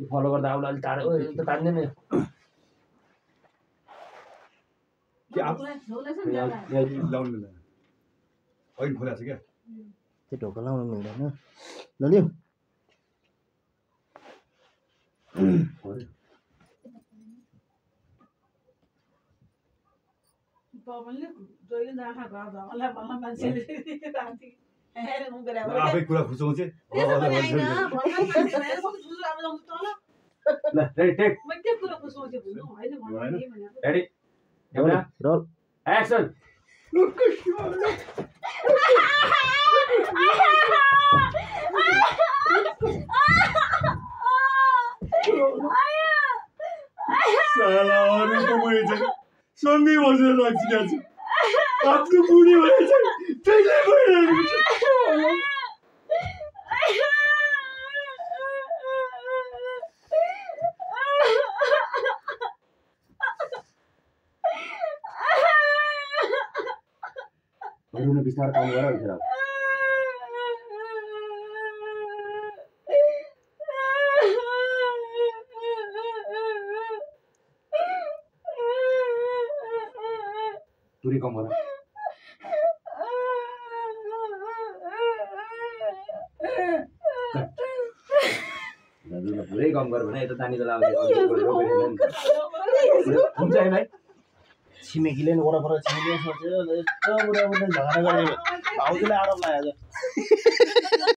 follow गर्दा आउला अलि टाढो त तान्दैन कि आप लाउनु मिल्दैन अहिले खोला छ क्या त्यो ढोका लाउनु मिल्दैन ललियो आफै कुरा खुसाउँछ ल रेडी टेक रेडी एउटा रोल एक्सन साला अरूको बुढी चाहिँ सँगै बसेर राखिदिएको छ आफ्नो बुढी भने चाहिँ त्यहीले भइरहेको छ रुनु बिस्तारै काम गर भनेर पुरै कम गर दाजुले पुरै कम गर भने यता जानेको लागि हुन्छ है भाइ छिमेकीले नि वरपर छिमेकीले सोच्यो यस्तो बुढा बुढा झगडा गरे भाउजूले आरोप लगायो